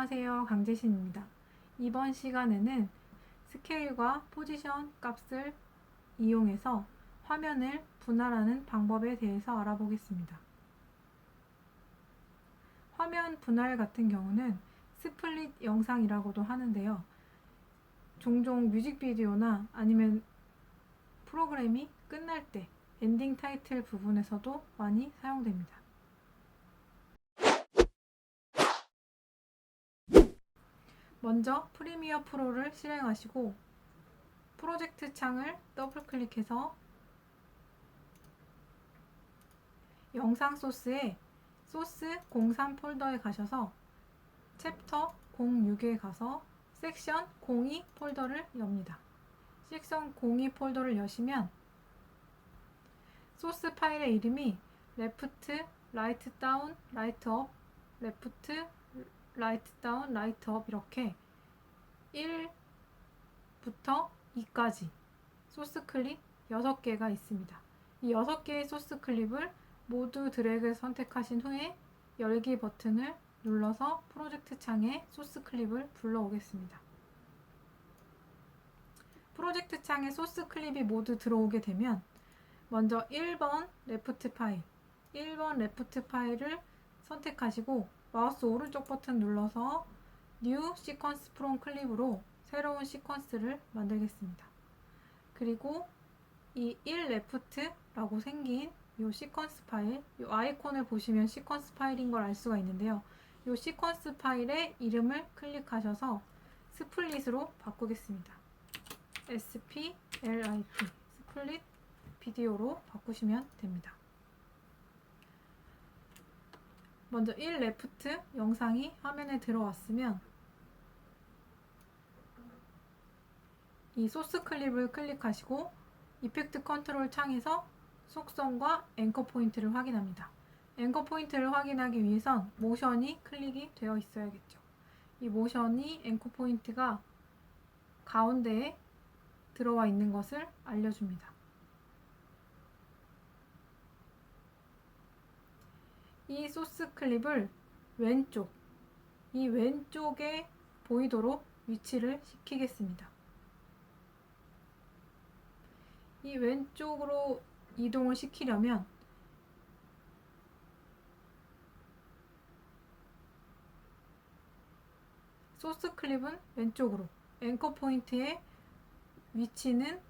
안녕하세요. 강재신입니다. 이번 시간에는 스케일과 포지션 값을 이용해서 화면을 분할하는 방법에 대해서 알아보겠습니다. 화면 분할 같은 경우는 스플릿 영상이라고도 하는데요. 종종 뮤직비디오나 아니면 프로그램이 끝날 때 엔딩 타이틀 부분에서도 많이 사용됩니다. 먼저 프리미어 프로를 실행하시고 프로젝트 창을 더블 클릭해서 영상 소스에 소스 03 폴더에 가셔서 챕터 06에 가서 섹션 02 폴더를 엽니다. 섹션 02 폴더를 여시면 소스 파일의 이름이 레프트, 라이트 다운, 라이트 업, 레프트, 라이트 다운, 라이트 업 이렇게 1부터 2까지 소스 클립 6개가 있습니다. 이 6개의 소스 클립을 모두 드래그 선택하신 후에 열기 버튼을 눌러서 프로젝트 창에 소스 클립을 불러오겠습니다. 프로젝트 창에 소스 클립이 모두 들어오게 되면 먼저 1번 레프트 파일, 1번 레프트 파일을 선택하시고 마우스 오른쪽 버튼 눌러서 New Sequence from 클립으로 새로운 시퀀스를 만들겠습니다. 그리고 이 1레프트라고 생긴 이 시퀀스 파일, 이 아이콘을 보시면 시퀀스 파일인 걸 알 수가 있는데요. 이 시퀀스 파일의 이름을 클릭하셔서 스플릿으로 바꾸겠습니다. split, 스플릿 비디오로 바꾸시면 됩니다. 먼저 1레프트 영상이 화면에 들어왔으면 이 소스 클립을 클릭하시고 이펙트 컨트롤 창에서 속성과 앵커 포인트를 확인합니다. 앵커 포인트를 확인하기 위해선 모션이 클릭이 되어 있어야겠죠. 이 모션이 앵커 포인트가 가운데에 들어와 있는 것을 알려줍니다. 이 소스 클립을 이 왼쪽에 보이도록 위치를 시키겠습니다. 이 왼쪽으로 이동을 시키려면 소스 클립은 왼쪽으로, 앵커 포인트의 위치는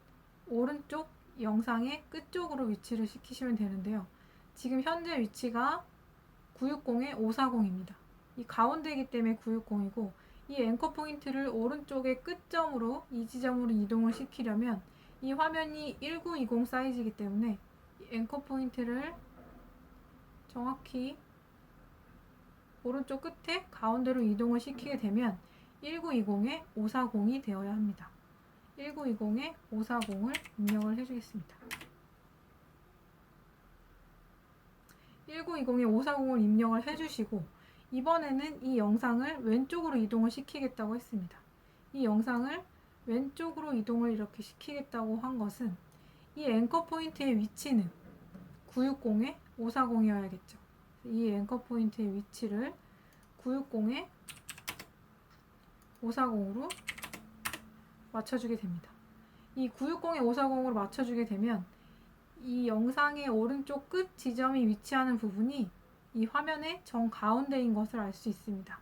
오른쪽 영상의 끝쪽으로 위치를 시키시면 되는데요. 지금 현재 위치가 960에 540입니다. 이 가운데이기 때문에 960이고 이 앵커 포인트를 오른쪽의 끝점으로 이 지점으로 이동을 시키려면 이 화면이 1920 사이즈이기 때문에 이 앵커 포인트를 정확히 오른쪽 끝에 가운데로 이동을 시키게 되면 1920에 540이 되어야 합니다. 1920에 540을 입력을 해주겠습니다. 1920에 540을 입력을 해주시고 이번에는 이 영상을 왼쪽으로 이동을 시키겠다고 했습니다. 이 영상을 왼쪽으로 이동을 이렇게 시키겠다고 한 것은 이 앵커 포인트의 위치는 960에 540이어야겠죠. 이 앵커 포인트의 위치를 960에 540으로 맞춰주게 됩니다. 이 960에 540으로 맞춰주게 되면 이 영상의 오른쪽 끝 지점이 위치하는 부분이 이 화면의 정가운데인 것을 알 수 있습니다.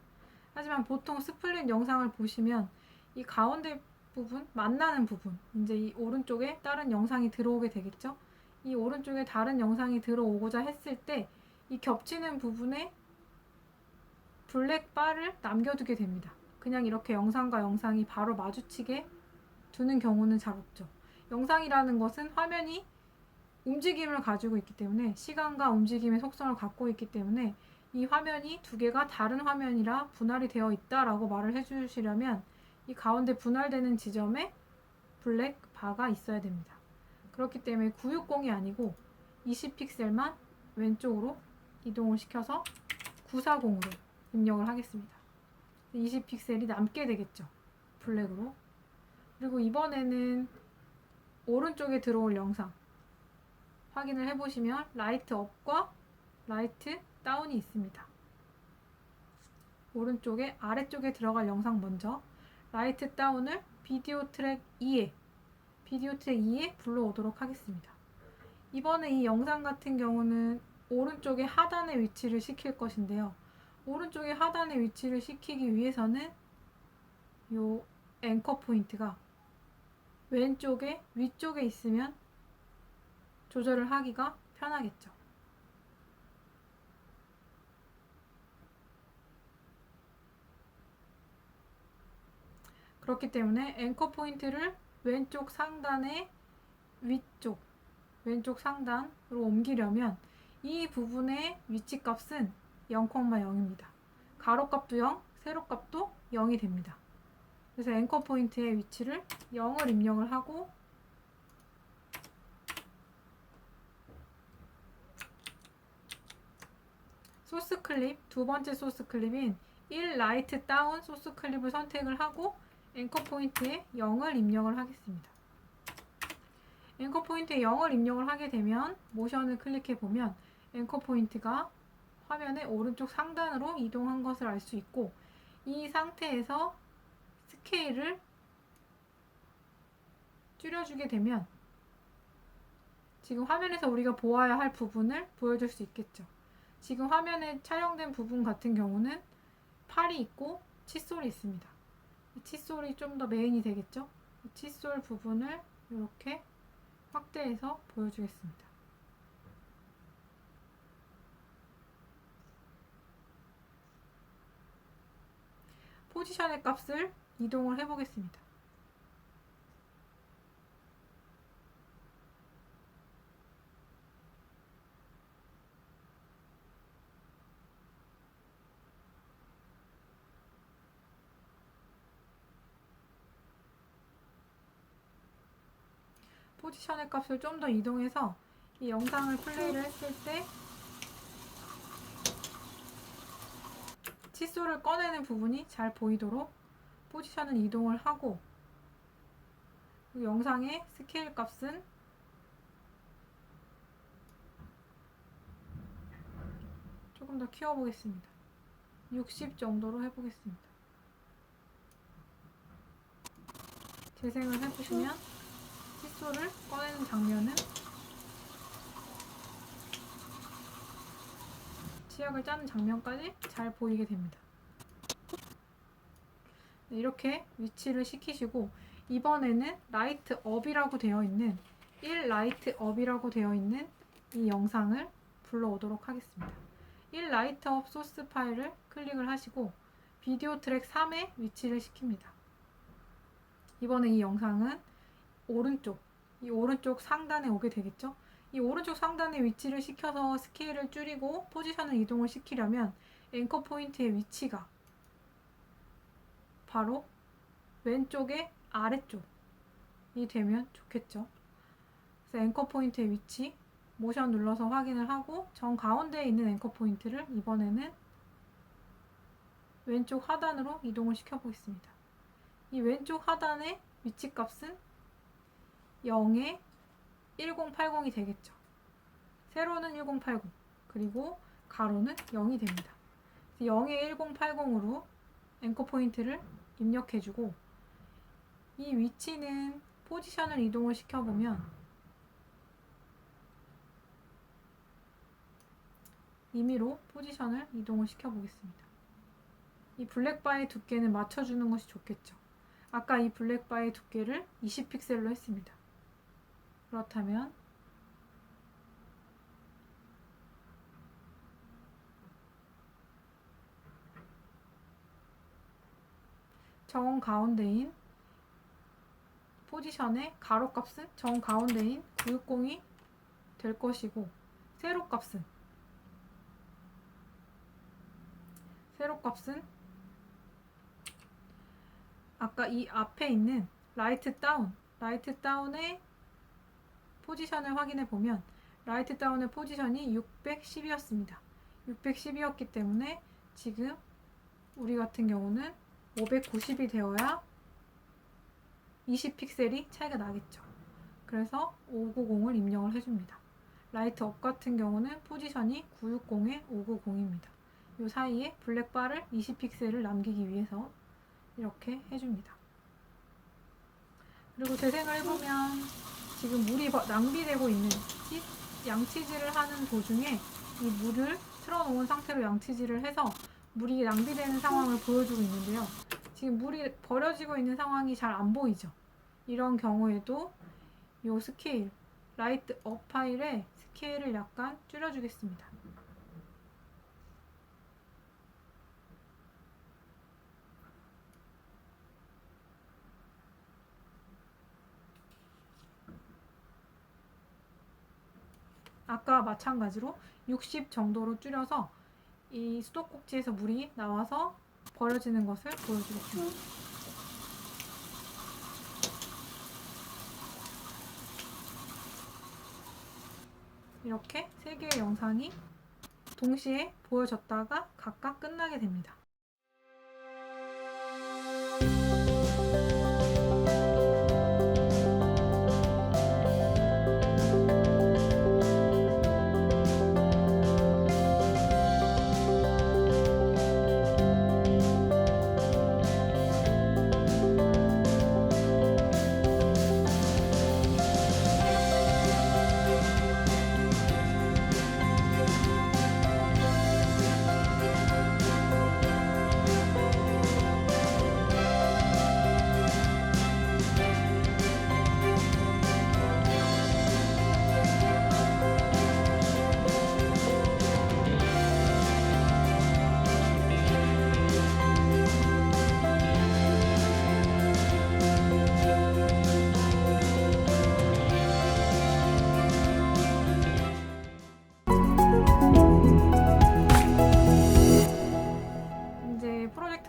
하지만 보통 스플릿 영상을 보시면 이 가운데 부분, 만나는 부분, 이제 이 오른쪽에 다른 영상이 들어오게 되겠죠? 이 오른쪽에 다른 영상이 들어오고자 했을 때 이 겹치는 부분에 블랙 바를 남겨두게 됩니다. 그냥 이렇게 영상과 영상이 바로 마주치게 두는 경우는 잘 없죠. 영상이라는 것은 화면이 움직임을 가지고 있기 때문에 시간과 움직임의 속성을 갖고 있기 때문에 이 화면이 두 개가 다른 화면이라 분할이 되어 있다라고 말을 해주시려면 이 가운데 분할되는 지점에 블랙 바가 있어야 됩니다. 그렇기 때문에 960이 아니고 20픽셀만 왼쪽으로 이동을 시켜서 940으로 입력을 하겠습니다. 20픽셀이 남게 되겠죠. 블랙으로. 그리고 이번에는 오른쪽에 들어올 영상 확인을 해보시면 라이트 업과 라이트 다운이 있습니다. 오른쪽에 아래쪽에 들어갈 영상 먼저 라이트 다운을 비디오 트랙 2에 불러오도록 하겠습니다. 이번에 이 영상 같은 경우는 오른쪽에 하단에 위치를 시킬 것인데요. 오른쪽에 하단에 위치를 시키기 위해서는 이 앵커 포인트가 왼쪽에 위쪽에 있으면 조절을 하기가 편하겠죠. 그렇기 때문에 앵커 포인트를 왼쪽 상단의 왼쪽 상단으로 옮기려면 이 부분의 위치 값은 0,0입니다. 가로값도 0, 세로값도 0이 됩니다. 그래서 앵커 포인트의 위치를 0을 입력을 하고 소스 클립, 두 번째 소스 클립인 1 라이트 다운 소스 클립을 선택을 하고 앵커 포인트에 0을 입력을 하겠습니다. 앵커 포인트에 0을 입력을 하게 되면 모션을 클릭해 보면 앵커 포인트가 화면의 오른쪽 상단으로 이동한 것을 알 수 있고, 이 상태에서 스케일을 줄여주게 되면 지금 화면에서 우리가 보아야 할 부분을 보여줄 수 있겠죠. 지금 화면에 촬영된 부분 같은 경우는 팔이 있고 칫솔이 있습니다. 이 칫솔이 좀 더 메인이 되겠죠. 이 칫솔 부분을 이렇게 확대해서 보여주겠습니다. 포지션의 값을 이동을 해보겠습니다. 포지션의 값을 좀 더 이동해서 이 영상을 플레이를 했을 때 칫솔을 꺼내는 부분이 잘 보이도록 포지션을 이동을 하고, 영상의 스케일 값은 조금 더 키워보겠습니다. 60 정도로 해보겠습니다. 재생을 해보시면 칫솔을 꺼내는 장면은 치약을 짜는 장면까지 잘 보이게 됩니다. 네, 이렇게 위치를 시키시고, 이번에는 라이트 업이라고 되어 있는 1 라이트 업이라고 되어 있는 이 영상을 불러오도록 하겠습니다. 1 라이트 업 소스 파일을 클릭을 하시고 비디오 트랙 3에 위치를 시킵니다. 이번에 이 영상은 이 오른쪽 상단에 오게 되겠죠. 이 오른쪽 상단에 위치를 시켜서 스케일을 줄이고 포지션을 이동을 시키려면 앵커 포인트의 위치가 바로 왼쪽의 아래쪽이 되면 좋겠죠. 그래서 앵커 포인트의 위치 모션 눌러서 확인을 하고 정 가운데에 있는 앵커 포인트를 이번에는 왼쪽 하단으로 이동을 시켜 보겠습니다. 이 왼쪽 하단의 위치 값은 0에 1080이 되겠죠. 세로는 1080, 그리고 가로는 0이 됩니다. 0에 1080으로 앵커 포인트를 입력해주고, 이 위치는 포지션을 이동을 시켜보면 임의로 포지션을 이동을 시켜보겠습니다. 이 블랙바의 두께는 맞춰주는 것이 좋겠죠. 아까 이 블랙바의 두께를 20픽셀로 했습니다. 그렇다면 정 가운데인 포지션의 가로값은 정 가운데인 960이 될 것이고, 세로값은 아까 이 앞에 있는 라이트 다운의 포지션을 확인해 보면 라이트 다운의 포지션이 610이었습니다. 610이었기 때문에 지금 우리 같은 경우는 590이 되어야 20픽셀이 차이가 나겠죠. 그래서 590을 입력을 해줍니다. 라이트 업 같은 경우는 포지션이 960에 590입니다. 이 사이에 블랙바를 20픽셀을 남기기 위해서 이렇게 해줍니다. 그리고 재생을 해보면 지금 물이 낭비되고 있는 양치질을 하는 도중에 이 물을 틀어놓은 상태로 양치질을 해서 물이 낭비되는 상황을 보여주고 있는데요. 지금 물이 버려지고 있는 상황이 잘 안 보이죠? 이런 경우에도 이 스케일, 라이트 업 파일의 스케일을 약간 줄여주겠습니다. 아까 마찬가지로 60 정도로 줄여서 이 수도꼭지에서 물이 나와서 버려지는 것을 보여주겠습니다. 이렇게 3개의 영상이 동시에 보여졌다가 각각 끝나게 됩니다.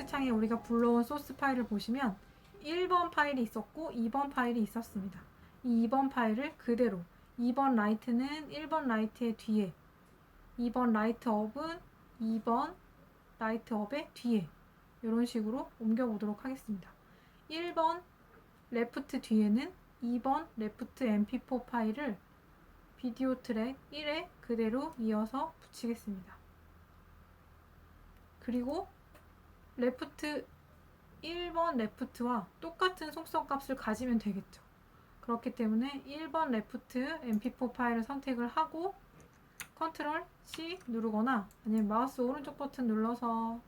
창에 우리가 불러온 소스 파일을 보시면 1번 파일이 있었고 2번 파일이 있었습니다. 이 2번 파일을 그대로 2번 라이트는 1번 라이트의 뒤에, 2번 라이트 업은 2번 라이트 업의 뒤에 이런 식으로 옮겨보도록 하겠습니다. 1번 레프트 뒤에는 2번 레프트 mp4 파일을 비디오 트랙 1에 그대로 이어서 붙이겠습니다. 그리고 레프트 1번 레프트와 똑같은 속성값을 가지면 되겠죠. 그렇기 때문에 1번 레프트 mp4 파일을 선택을 하고 컨트롤 C 누르거나 아니면 마우스 오른쪽 버튼 눌러서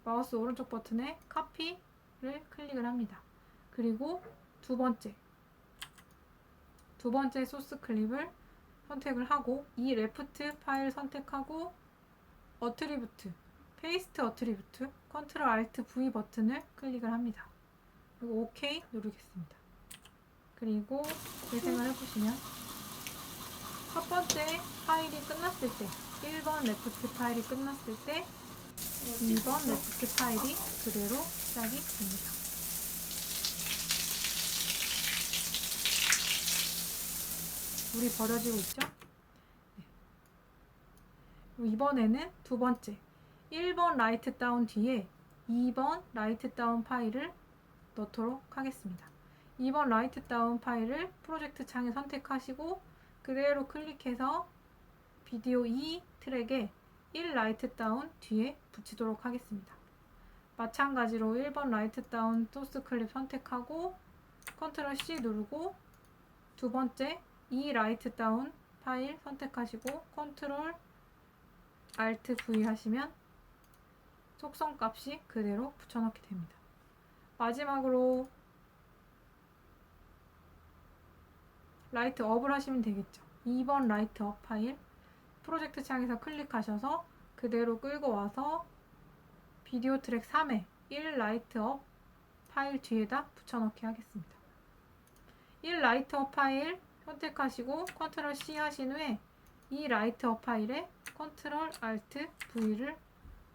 마우스 오른쪽 버튼에 카피를 클릭을 합니다. 그리고 두 번째 소스 클립을 선택을 하고 이 레프트 파일 선택하고 어트리뷰트 페이스트 어트리뷰트 컨트롤 알트 V 버튼을 클릭을 합니다. 그리고 OK 누르겠습니다. 그리고 재생을 해보시면 첫 번째 파일이 끝났을 때 1번 레프트 파일이 끝났을 때 2번 레프트 파일이 그대로 시작이 됩니다. 물이 버려지고 있죠? 네. 이번에는 두 번째 1번 라이트 다운 뒤에 2번 라이트 다운 파일을 넣도록 하겠습니다. 2번 라이트 다운 파일을 프로젝트 창에 선택하시고 그대로 클릭해서 비디오 2 트랙에 1 라이트 다운 뒤에 붙이도록 하겠습니다. 마찬가지로 1번 라이트 다운 소스 클립 선택하고 컨트롤 C 누르고 두 번째 2 라이트 다운 파일 선택하시고 컨트롤 알트 V 하시면 속성 값이 그대로 붙여넣게 됩니다. 마지막으로 라이트 업을 하시면 되겠죠. 2번 라이트 업 파일 프로젝트 창에서 클릭하셔서 그대로 끌고 와서 비디오 트랙 3에 1 라이트 업 파일 뒤에다 붙여넣기 하겠습니다. 1 라이트 업 파일 선택하시고 컨트롤 C 하신 후에 이 라이트 업 파일에 컨트롤 알트 V를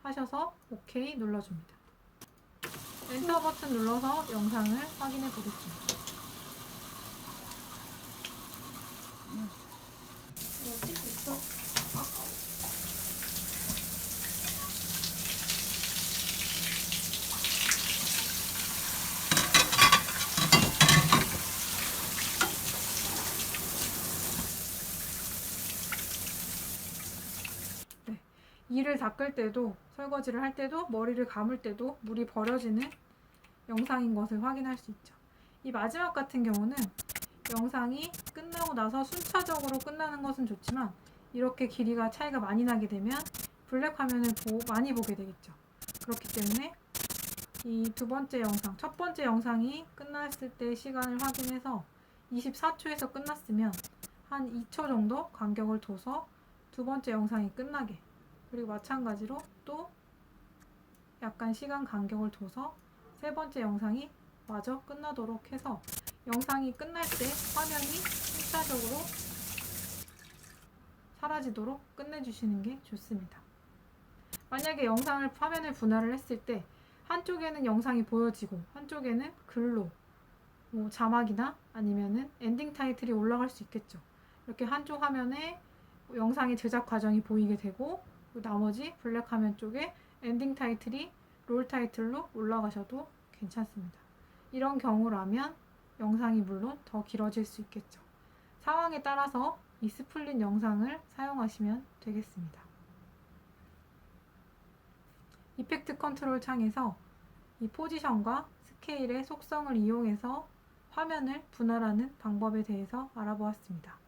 하셔서 OK 눌러줍니다. 엔터 버튼 눌러서 영상을 확인해 보겠습니다. 찍고 있어? 이를 닦을 때도, 설거지를 할 때도, 머리를 감을 때도 물이 버려지는 영상인 것을 확인할 수 있죠. 이 마지막 같은 경우는 영상이 끝나고 나서 순차적으로 끝나는 것은 좋지만 이렇게 길이가 차이가 많이 나게 되면 블랙 화면을 많이 보게 되겠죠. 그렇기 때문에 이 두 번째 영상, 첫 번째 영상이 끝났을 때 시간을 확인해서 24초에서 끝났으면 한 2초 정도 간격을 둬서 두 번째 영상이 끝나게, 그리고 마찬가지로 또 약간 시간 간격을 둬서 세 번째 영상이 마저 끝나도록 해서 영상이 끝날 때 화면이 순차적으로 사라지도록 끝내주시는 게 좋습니다. 만약에 화면을 분할을 했을 때 한쪽에는 영상이 보여지고 한쪽에는 글로 자막이나 아니면은 엔딩 타이틀이 올라갈 수 있겠죠. 이렇게 한쪽 화면에 영상의 제작 과정이 보이게 되고 나머지 블랙 화면 쪽에 엔딩 타이틀이 롤 타이틀로 올라가셔도 괜찮습니다. 이런 경우라면 영상이 물론 더 길어질 수 있겠죠. 상황에 따라서 이 스플릿 영상을 사용하시면 되겠습니다. 이펙트 컨트롤 창에서 이 포지션과 스케일의 속성을 이용해서 화면을 분할하는 방법에 대해서 알아보았습니다.